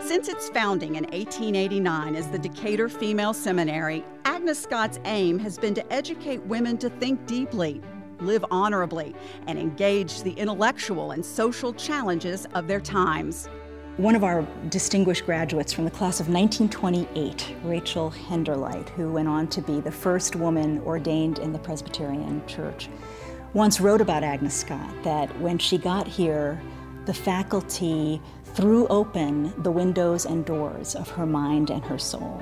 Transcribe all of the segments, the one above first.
Since its founding in 1889 as the Decatur Female Seminary, Agnes Scott's aim has been to educate women to think deeply, live honorably, and engage the intellectual and social challenges of their times. One of our distinguished graduates from the class of 1928, Rachel Henderlight, who went on to be the first woman ordained in the Presbyterian Church, once wrote about Agnes Scott that when she got here, the faculty threw open the windows and doors of her mind and her soul.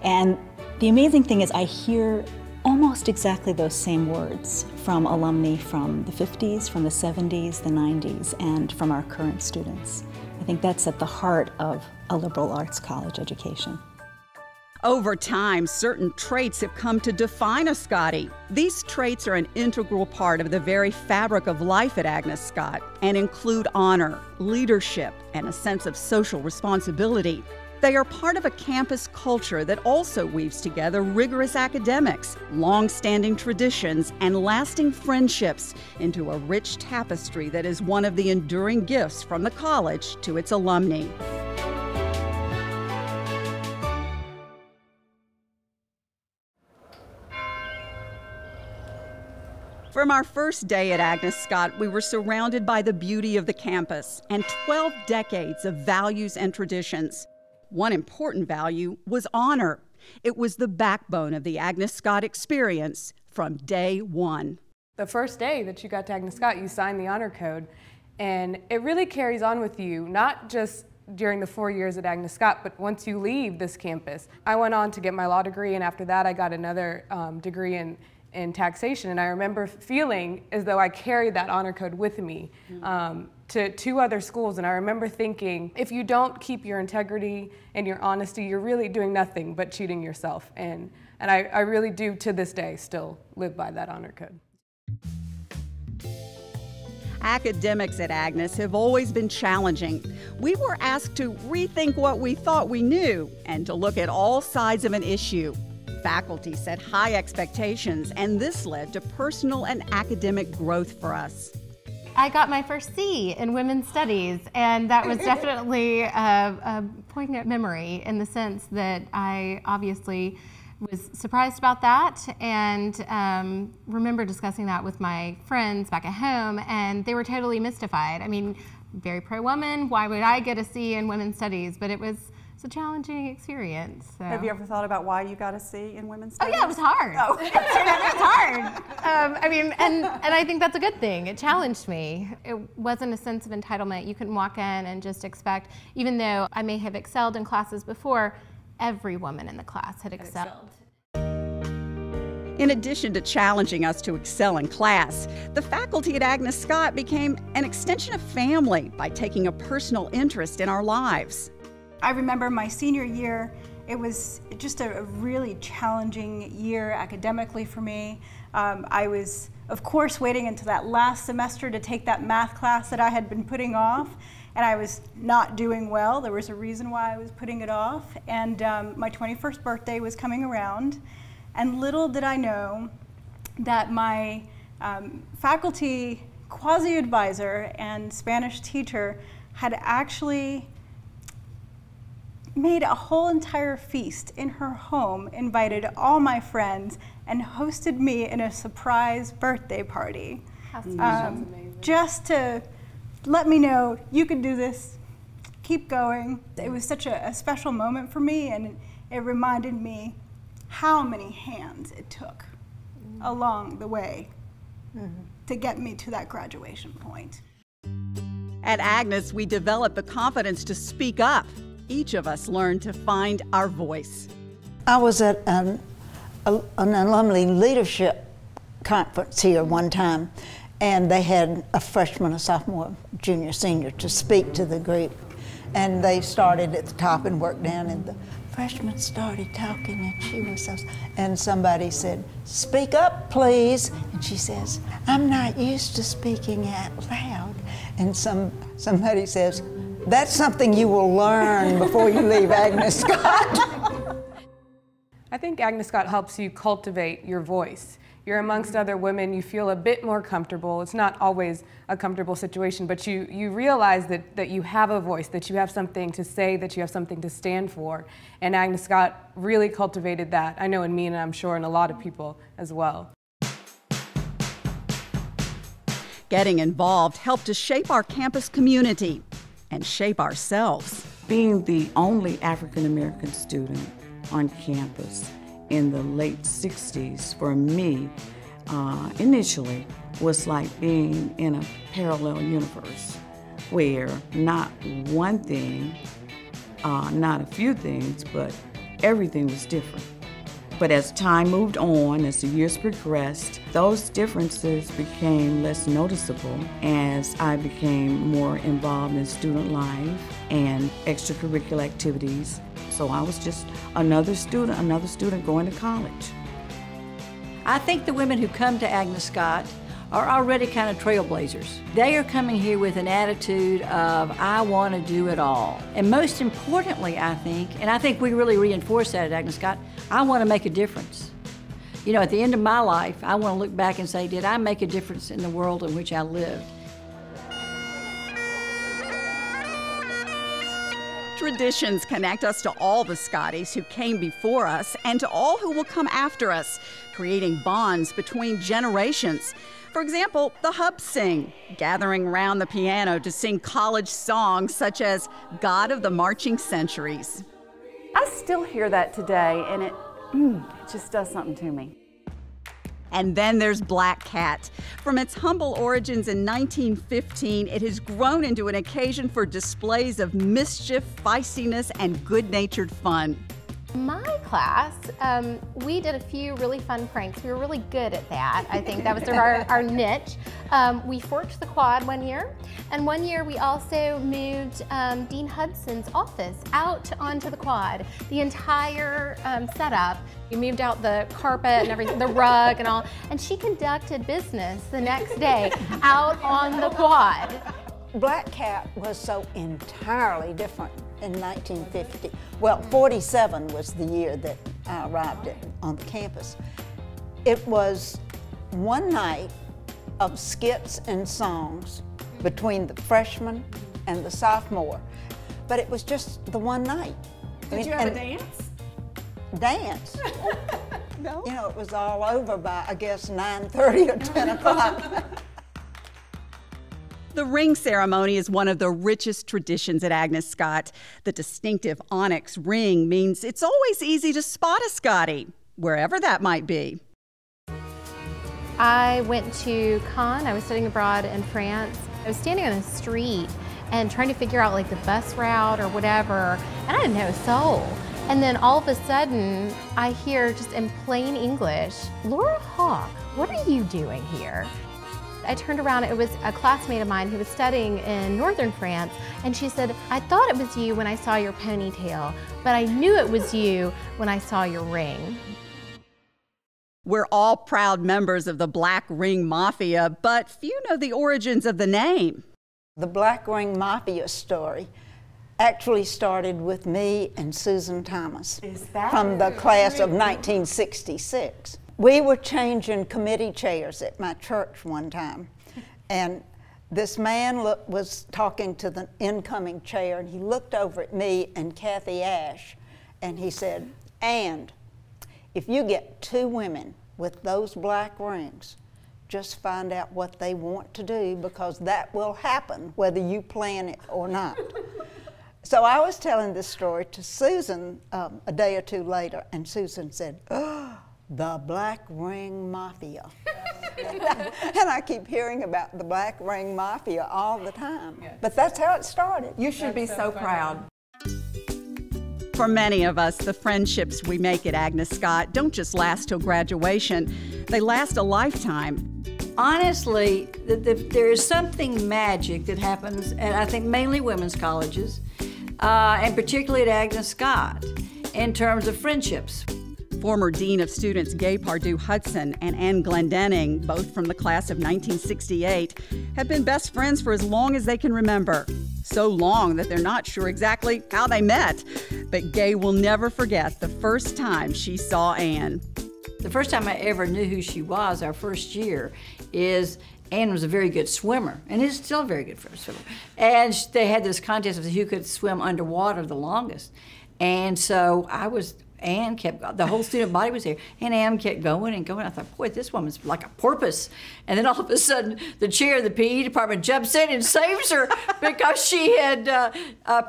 And the amazing thing is I hear almost exactly those same words from alumni from the 50s, from the 70s, the 90s, and from our current students. I think that's at the heart of a liberal arts college education. Over time, certain traits have come to define a Scottie. These traits are an integral part of the very fabric of life at Agnes Scott and include honor, leadership, and a sense of social responsibility. They are part of a campus culture that also weaves together rigorous academics, long-standing traditions, and lasting friendships into a rich tapestry that is one of the enduring gifts from the college to its alumni. From our first day at Agnes Scott, we were surrounded by the beauty of the campus and 12 decades of values and traditions. One important value was honor. It was the backbone of the Agnes Scott experience from day one. The first day that you got to Agnes Scott, you signed the honor code, and it really carries on with you, not just during the 4 years at Agnes Scott, but once you leave this campus. I went on to get my law degree, and after that I got another degree in taxation, and I remember feeling as though I carried that honor code with me to 2 other schools, and I remember thinking, if you don't keep your integrity and your honesty, you're really doing nothing but cheating yourself, and I really do, to this day, still live by that honor code. Academics at Agnes have always been challenging. We were asked to rethink what we thought we knew and to look at all sides of an issue. Faculty set high expectations, and this led to personal and academic growth for us. I got my first C in women's studies, and that was definitely a poignant memory in the sense that I obviously was surprised about that and remember discussing that with my friends back at home, and they were totally mystified. I mean, very pro-woman, why would I get a C in women's studies? But it's a challenging experience. So. Have you ever thought about why you got a C in women's studies? Oh yeah, it was hard. Oh. It was hard. I mean, and I think that's a good thing. It challenged me. It wasn't a sense of entitlement. You couldn't walk in and just expect, even though I may have excelled in classes before, every woman in the class had excelled. In addition to challenging us to excel in class, the faculty at Agnes Scott became an extension of family by taking a personal interest in our lives. I remember my senior year, it was just a really challenging year academically for me. I was, of course, waiting until that last semester to take that math class that I had been putting off, and I was not doing well. There was a reason why I was putting it off, and my 21st birthday was coming around, and little did I know that my faculty quasi-advisor and Spanish teacher had actually made a whole entire feast in her home, invited all my friends, and hosted me in a surprise birthday party. That's amazing. Just to let me know, you can do this, keep going. It was such a special moment for me, and it reminded me how many hands it took along the way to get me to that graduation point. At Agnes, we developed the confidence to speak up. Each of us learned to find our voice. I was at an alumni leadership conference here one time, and they had a freshman, a sophomore, junior, senior to speak to the group. And they started at the top and worked down, and the freshman started talking, and she was so, and somebody said, "Speak up, please." And she says, "I'm not used to speaking out loud." And somebody says, "That's something you will learn before you leave Agnes Scott." I think Agnes Scott helps you cultivate your voice. You're amongst other women, you feel a bit more comfortable. It's not always a comfortable situation, but you realize that you have a voice, that you have something to say, that you have something to stand for. And Agnes Scott really cultivated that, I know in me and I'm sure in a lot of people as well. Getting involved helped to shape our campus community and shape ourselves. Being the only African American student on campus in the late 60s, for me, initially, was like being in a parallel universe where not one thing, not a few things, but everything was different. But as time moved on, as the years progressed, those differences became less noticeable as I became more involved in student life and extracurricular activities. So I was just another student going to college. I think the women who come to Agnes Scott are already kind of trailblazers. They are coming here with an attitude of, I want to do it all. And most importantly, I think we really reinforce that at Agnes Scott, I want to make a difference. You know, at the end of my life, I want to look back and say, did I make a difference in the world in which I lived? Traditions connect us to all the Scotties who came before us and to all who will come after us, creating bonds between generations. For example, the Hubs sing, gathering around the piano to sing college songs such as God of the Marching Centuries. I still hear that today, and it just does something to me. And then there's Black Cat. From its humble origins in 1915, it has grown into an occasion for displays of mischief, feistiness, and good-natured fun. My class, we did a few really fun pranks. We were really good at that. I think that was sort of our niche. We forked the quad one year, and one year we also moved Dean Hudson's office out onto the quad. The entire setup. We moved out the carpet and everything, the rug and all, and she conducted business the next day out on the quad. Black Cat was so entirely different in 1950. Well, 47 was the year that I arrived on the campus. It was one night of skits and songs between the freshman and the sophomore, but it was just the one night. Did you have a dance? Dance? No? You know, it was all over by, I guess, 9:30 or 10 o'clock. The ring ceremony is one of the richest traditions at Agnes Scott. The distinctive onyx ring means it's always easy to spot a Scottie, wherever that might be. I went to Caen. I was studying abroad in France. I was standing on a street and trying to figure out like the bus route or whatever, and I didn't know a soul. And then all of a sudden, I hear just in plain English, "Laura Hawk, what are you doing here?" I turned around, it was a classmate of mine who was studying in northern France, and she said, "I thought it was you when I saw your ponytail, but I knew it was you when I saw your ring." We're all proud members of the Black Ring Mafia, but few know the origins of the name. The Black Ring Mafia story actually started with me and Susan Thomas from the class of 1966. We were changing committee chairs at my church one time, and this man was talking to the incoming chair, and he looked over at me and Kathy Ash, and he said, "And if you get two women with those black rings, just find out what they want to do, because that will happen whether you plan it or not." So I was telling this story to Susan a day or two later, and Susan said, "Oh, the Black Ring Mafia." And I keep hearing about the Black Ring Mafia all the time. Yes. But that's how it started. You should be so proud. For many of us, the friendships we make at Agnes Scott don't just last till graduation, they last a lifetime. Honestly, there is something magic that happens at, I think, mainly women's colleges, and particularly at Agnes Scott, in terms of friendships. Former Dean of Students Gay Pardue Hudson and Ann Glendenning, both from the class of 1968, have been best friends for as long as they can remember. So long that they're not sure exactly how they met. But Gay will never forget the first time she saw Ann. The first time I ever knew who she was, our first year, is Anne was a very good swimmer, and is still a very good swimmer. And they had this contest of who could swim underwater the longest. And so Anne kept, the whole student body was there, and Anne kept going and going. I thought, boy, this woman's like a porpoise. And then all of a sudden, the chair of the PE department jumps in and saves her because she had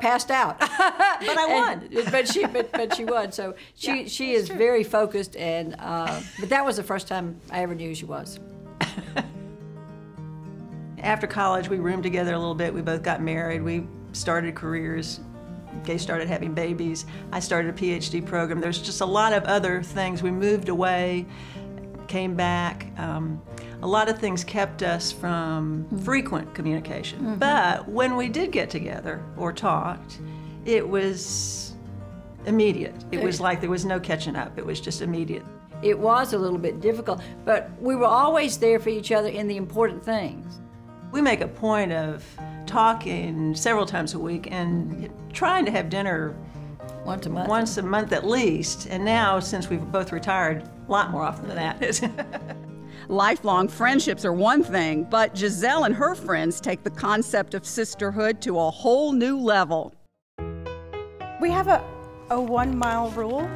passed out. But I won. But she won. So she is true. Very focused, and but that was the first time I ever knew who she was. After college, we roomed together a little bit. We both got married. We started careers. Gay started having babies. I started a PhD program. There's just a lot of other things. We moved away, came back. A lot of things kept us from frequent communication. But when we did get together or talked, it was immediate. It was like there was no catching up. It was just immediate. It was a little bit difficult, but we were always there for each other in the important things. We make a point of talking several times a week and trying to have dinner once a month at least. And now, since we've both retired, a lot more often than that. Lifelong friendships are one thing, but Giselle and her friends take the concept of sisterhood to a whole new level. We have a 1 mile rule,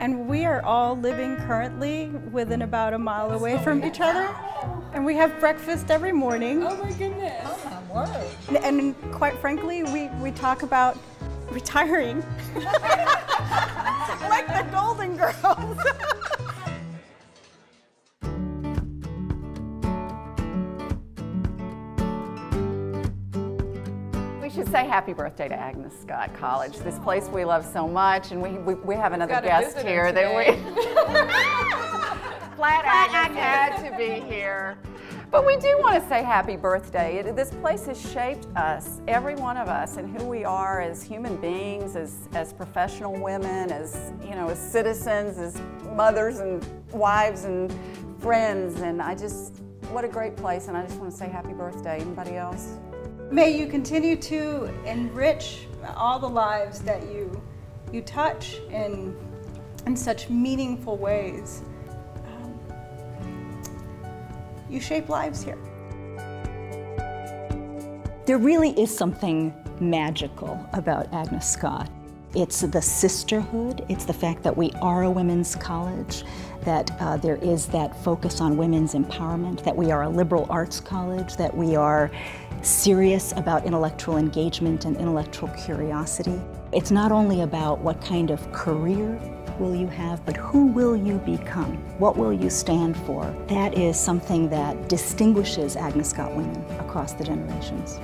and we are all living currently within about a mile away from each other. And we have breakfast every morning. Oh my goodness. Oh my word. And quite frankly, we talk about retiring. Like the Golden Girls. We should say happy birthday to Agnes Scott College, this place we love so much, and we have another guest here that Flat Agnes had to be here. But we do want to say happy birthday. This place has shaped us, every one of us, and who we are as human beings, as professional women, as citizens, as mothers and wives and friends. And what a great place, and I just want to say happy birthday. Anybody else? May you continue to enrich all the lives that you touch in such meaningful ways. You shape lives here. There really is something magical about Agnes Scott. It's the sisterhood, it's the fact that we are a women's college, that there is that focus on women's empowerment, that we are a liberal arts college, that we are serious about intellectual engagement and intellectual curiosity. It's not only about what kind of career will you have, but who will you become? What will you stand for? That is something that distinguishes Agnes Scott women across the generations.